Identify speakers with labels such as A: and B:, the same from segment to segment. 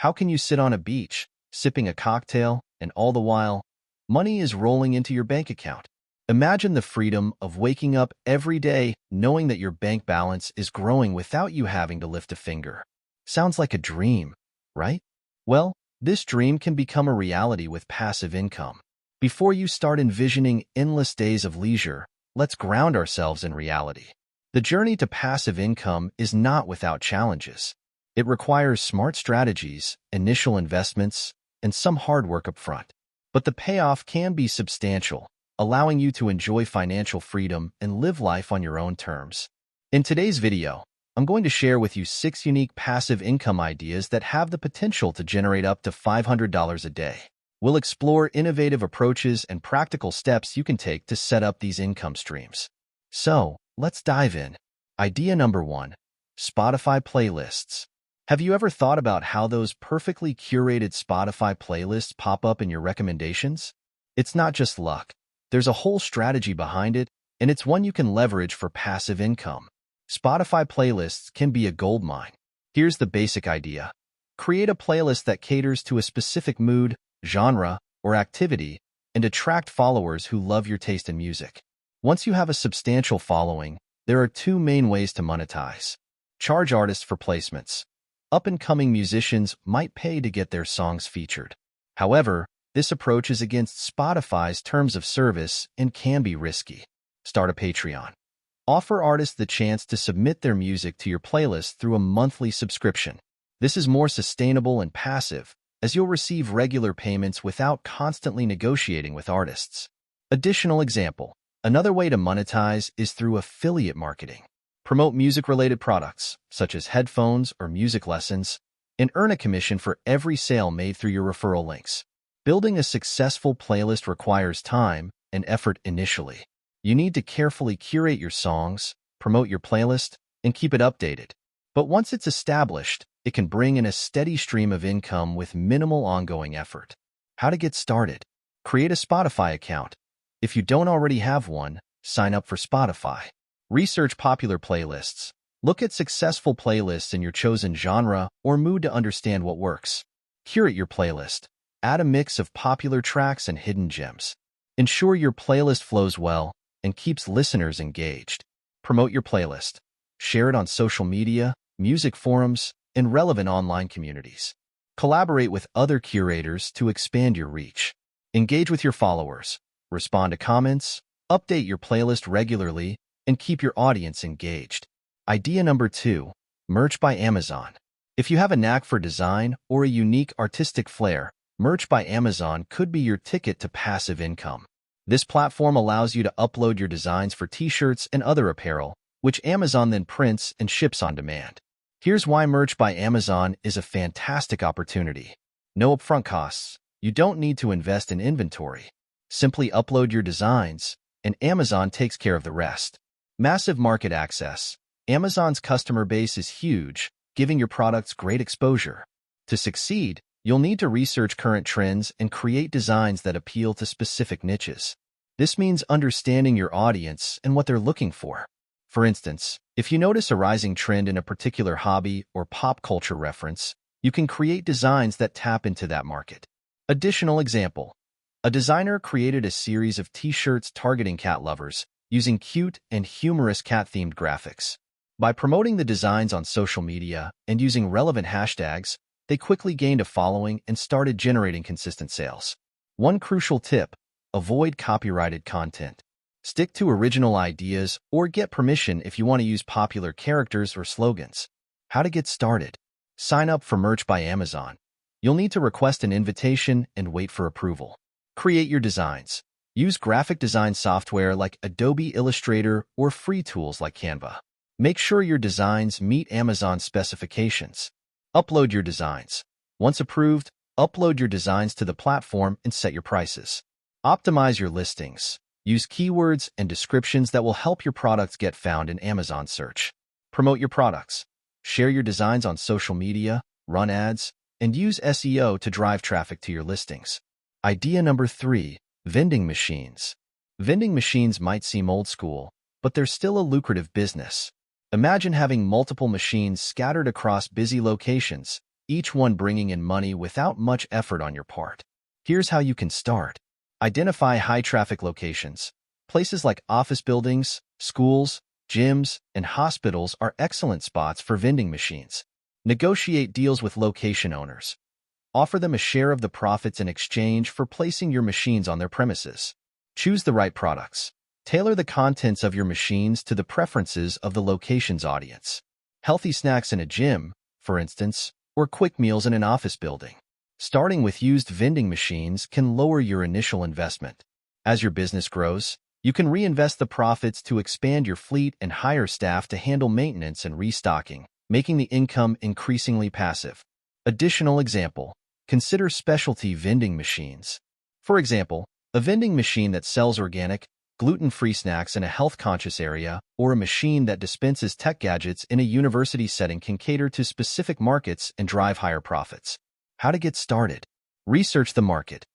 A: How can you sit on a beach, sipping a cocktail, and all the while, money is rolling into your bank account? Imagine the freedom of waking up every day knowing that your bank balance is growing without you having to lift a finger. Sounds like a dream, right? Well, this dream can become a reality with passive income. Before you start envisioning endless days of leisure, let's ground ourselves in reality. The journey to passive income is not without challenges. It requires smart strategies, initial investments, and some hard work up front. But the payoff can be substantial, allowing you to enjoy financial freedom and live life on your own terms. In today's video, I'm going to share with you 6 unique passive income ideas that have the potential to generate up to $500 a day. We'll explore innovative approaches and practical steps you can take to set up these income streams. So, let's dive in. Idea number 1. Spotify playlists. Have you ever thought about how those perfectly curated Spotify playlists pop up in your recommendations? It's not just luck. There's a whole strategy behind it, and it's one you can leverage for passive income. Spotify playlists can be a goldmine. Here's the basic idea. Create a playlist that caters to a specific mood, genre, or activity, and attract followers who love your taste in music. Once you have a substantial following, there are 2 main ways to monetize. Charge artists for placements. Up-and-coming musicians might pay to get their songs featured. However, this approach is against Spotify's terms of service and can be risky. Start a Patreon. Offer artists the chance to submit their music to your playlist through a monthly subscription. This is more sustainable and passive, as you'll receive regular payments without constantly negotiating with artists. Additional example. Another way to monetize is through affiliate marketing. Promote music-related products, such as headphones or music lessons, and earn a commission for every sale made through your referral links. Building a successful playlist requires time and effort initially. You need to carefully curate your songs, promote your playlist, and keep it updated. But once it's established, it can bring in a steady stream of income with minimal ongoing effort. How to get started? Create a Spotify account. If you don't already have one, sign up for Spotify. Research popular playlists. Look at successful playlists in your chosen genre or mood to understand what works. Curate your playlist. Add a mix of popular tracks and hidden gems. Ensure your playlist flows well and keeps listeners engaged. Promote your playlist. Share it on social media, music forums, and relevant online communities. Collaborate with other curators to expand your reach. Engage with your followers. Respond to comments, update your playlist regularly, and keep your audience engaged. Idea number 2. Merch by Amazon. If you have a knack for design or a unique artistic flair, Merch by Amazon could be your ticket to passive income. This platform allows you to upload your designs for t-shirts and other apparel, which Amazon then prints and ships on demand. Here's why Merch by Amazon is a fantastic opportunity. No upfront costs. You don't need to invest in inventory. Simply upload your designs, and Amazon takes care of the rest. Massive market access. Amazon's customer base is huge, giving your products great exposure. To succeed, you'll need to research current trends and create designs that appeal to specific niches. This means understanding your audience and what they're looking for. For instance, if you notice a rising trend in a particular hobby or pop culture reference, you can create designs that tap into that market. Additional example. A designer created a series of t-shirts targeting cat lovers, using cute and humorous cat-themed graphics. By promoting the designs on social media and using relevant hashtags, they quickly gained a following and started generating consistent sales. One crucial tip: avoid copyrighted content. Stick to original ideas or get permission if you want to use popular characters or slogans. How to get started? Sign up for Merch by Amazon. You'll need to request an invitation and wait for approval. Create your designs. Use graphic design software like Adobe Illustrator or free tools like Canva. Make sure your designs meet Amazon's specifications. Upload your designs. Once approved, upload your designs to the platform and set your prices. Optimize your listings. Use keywords and descriptions that will help your products get found in Amazon search. Promote your products. Share your designs on social media, run ads, and use SEO to drive traffic to your listings. Idea number 3. Vending machines. Vending machines might seem old school, but they're still a lucrative business. Imagine having multiple machines scattered across busy locations, each one bringing in money without much effort on your part. Here's how you can start. Identify high-traffic locations. Places like office buildings, schools, gyms, and hospitals are excellent spots for vending machines. Negotiate deals with location owners. Offer them a share of the profits in exchange for placing your machines on their premises. Choose the right products. Tailor the contents of your machines to the preferences of the location's audience. Healthy snacks in a gym, for instance, or quick meals in an office building. Starting with used vending machines can lower your initial investment. As your business grows, you can reinvest the profits to expand your fleet and hire staff to handle maintenance and restocking, making the income increasingly passive. Additional example, consider specialty vending machines. For example, a vending machine that sells organic, gluten-free snacks in a health-conscious area, or a machine that dispenses tech gadgets in a university setting can cater to specific markets and drive higher profits. How to get started? Research the market.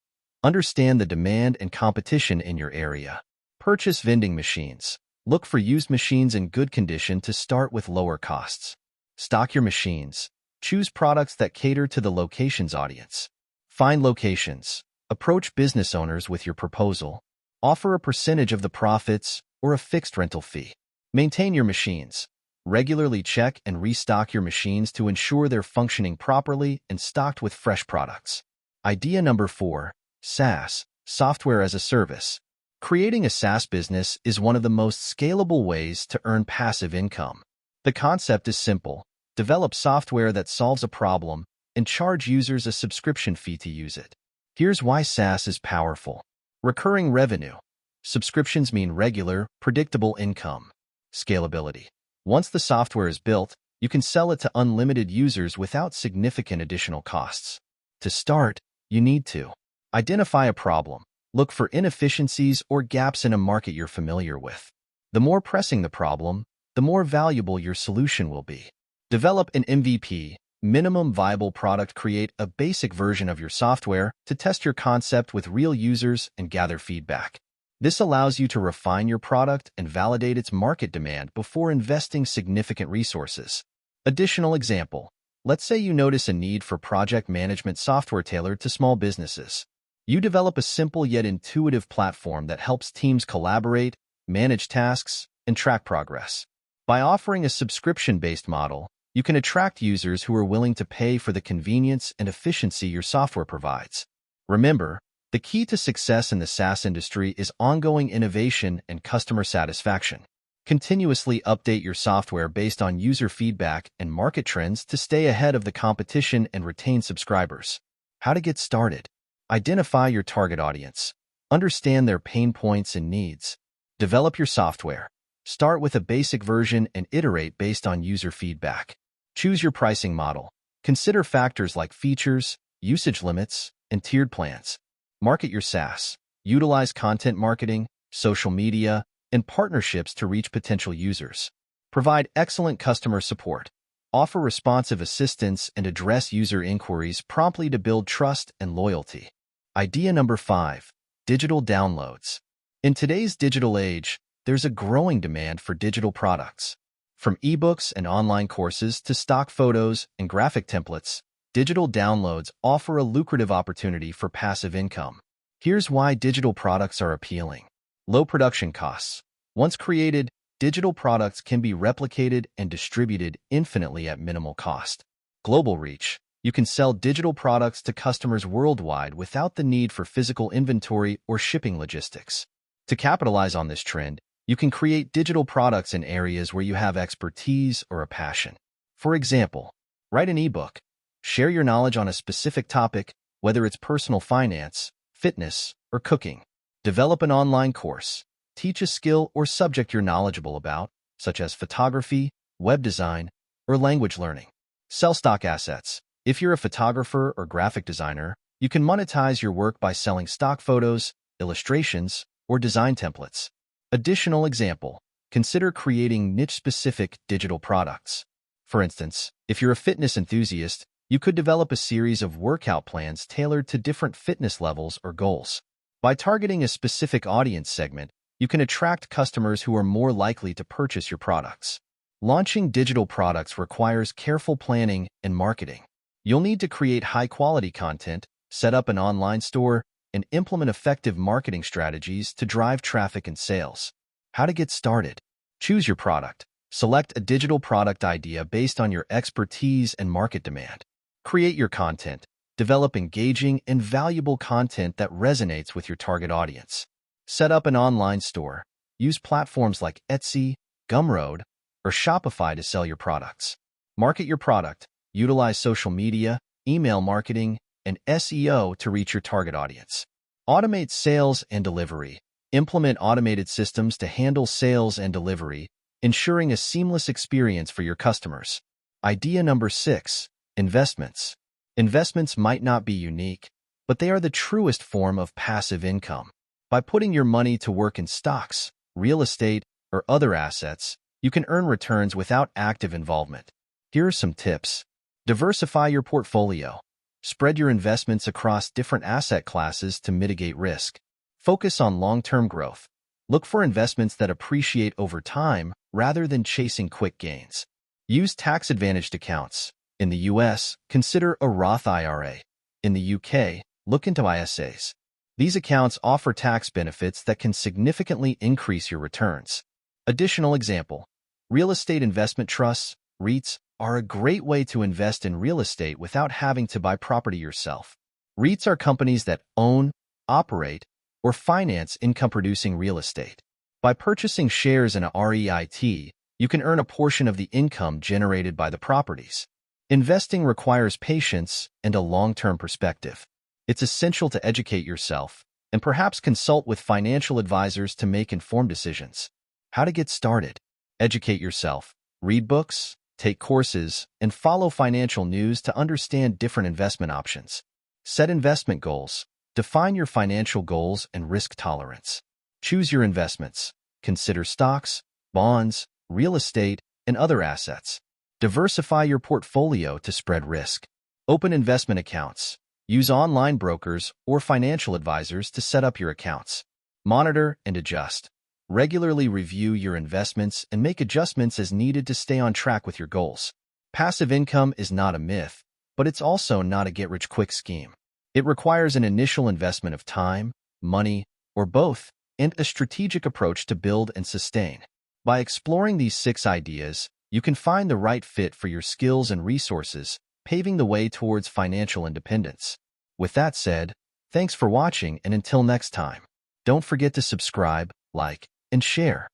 A: Understand the demand and competition in your area. Purchase vending machines. Look for used machines in good condition to start with lower costs. Stock your machines. Choose products that cater to the location's audience. Find locations. Approach business owners with your proposal. Offer a percentage of the profits or a fixed rental fee. Maintain your machines. Regularly check and restock your machines to ensure they're functioning properly and stocked with fresh products. Idea number 4, SaaS, software as a service. Creating a SaaS business is one of the most scalable ways to earn passive income. The concept is simple. Develop software that solves a problem and charge users a subscription fee to use it. Here's why SaaS is powerful. Recurring revenue. Subscriptions mean regular, predictable income. Scalability. Once the software is built, you can sell it to unlimited users without significant additional costs. To start, you need to identify a problem. Look for inefficiencies or gaps in a market you're familiar with. The more pressing the problem, the more valuable your solution will be. Develop an MVP, minimum viable product. Create a basic version of your software to test your concept with real users and gather feedback. This allows you to refine your product and validate its market demand before investing significant resources. Additional example. Let's say you notice a need for project management software tailored to small businesses. You develop a simple yet intuitive platform that helps teams collaborate, manage tasks, and track progress. By offering a subscription-based model, you can attract users who are willing to pay for the convenience and efficiency your software provides. Remember, the key to success in the SaaS industry is ongoing innovation and customer satisfaction. Continuously update your software based on user feedback and market trends to stay ahead of the competition and retain subscribers. How to get started? Identify your target audience. Understand their pain points and needs. Develop your software. Start with a basic version and iterate based on user feedback. Choose your pricing model. Consider factors like features, usage limits, and tiered plans. Market your SaaS. Utilize content marketing, social media, and partnerships to reach potential users. Provide excellent customer support. Offer responsive assistance and address user inquiries promptly to build trust and loyalty. Idea number 5, digital downloads. In today's digital age, there's a growing demand for digital products. From ebooks and online courses to stock photos and graphic templates, digital downloads offer a lucrative opportunity for passive income. Here's why digital products are appealing. Low production costs. Once created, digital products can be replicated and distributed infinitely at minimal cost. Global reach. You can sell digital products to customers worldwide without the need for physical inventory or shipping logistics. To capitalize on this trend, you can create digital products in areas where you have expertise or a passion. For example, write an ebook. Share your knowledge on a specific topic, whether it's personal finance, fitness, or cooking. Develop an online course. Teach a skill or subject you're knowledgeable about, such as photography, web design, or language learning. Sell stock assets. If you're a photographer or graphic designer, you can monetize your work by selling stock photos, illustrations, or design templates. Additional example, consider creating niche-specific digital products. For instance, if you're a fitness enthusiast, you could develop a series of workout plans tailored to different fitness levels or goals. By targeting a specific audience segment, you can attract customers who are more likely to purchase your products. Launching digital products requires careful planning and marketing. You'll need to create high-quality content, set up an online store, and implement effective marketing strategies to drive traffic and sales. How to get started? Choose your product. Select a digital product idea based on your expertise and market demand. Create your content. Develop engaging and valuable content that resonates with your target audience. Set up an online store. Use platforms like Etsy, Gumroad, or Shopify to sell your products. Market your product. Utilize social media, email marketing, and SEO to reach your target audience. Automate sales and delivery. Implement automated systems to handle sales and delivery, ensuring a seamless experience for your customers. Idea number 6, investments. Investments might not be unique, but they are the truest form of passive income. By putting your money to work in stocks, real estate, or other assets, you can earn returns without active involvement. Here are some tips. Diversify your portfolio. Spread your investments across different asset classes to mitigate risk. Focus on long-term growth. Look for investments that appreciate over time rather than chasing quick gains. Use tax-advantaged accounts. In the US, consider a Roth IRA. In the UK, look into ISAs. These accounts offer tax benefits that can significantly increase your returns. Additional example, real estate investment trusts, REITs, are a great way to invest in real estate without having to buy property yourself. REITs are companies that own, operate, or finance income-producing real estate. By purchasing shares in a REIT, you can earn a portion of the income generated by the properties. Investing requires patience and a long-term perspective. It's essential to educate yourself and perhaps consult with financial advisors to make informed decisions. How to get started? Educate yourself. Read books, take courses, and follow financial news to understand different investment options. Set investment goals. Define your financial goals and risk tolerance. Choose your investments. Consider stocks, bonds, real estate, and other assets. Diversify your portfolio to spread risk. Open investment accounts. Use online brokers or financial advisors to set up your accounts. Monitor and adjust. Regularly review your investments and make adjustments as needed to stay on track with your goals. Passive income is not a myth, but it's also not a get-rich-quick scheme. It requires an initial investment of time, money, or both, and a strategic approach to build and sustain. By exploring these 6 ideas, you can find the right fit for your skills and resources, paving the way towards financial independence. With that said, thanks for watching, and until next time, don't forget to subscribe, like, and share.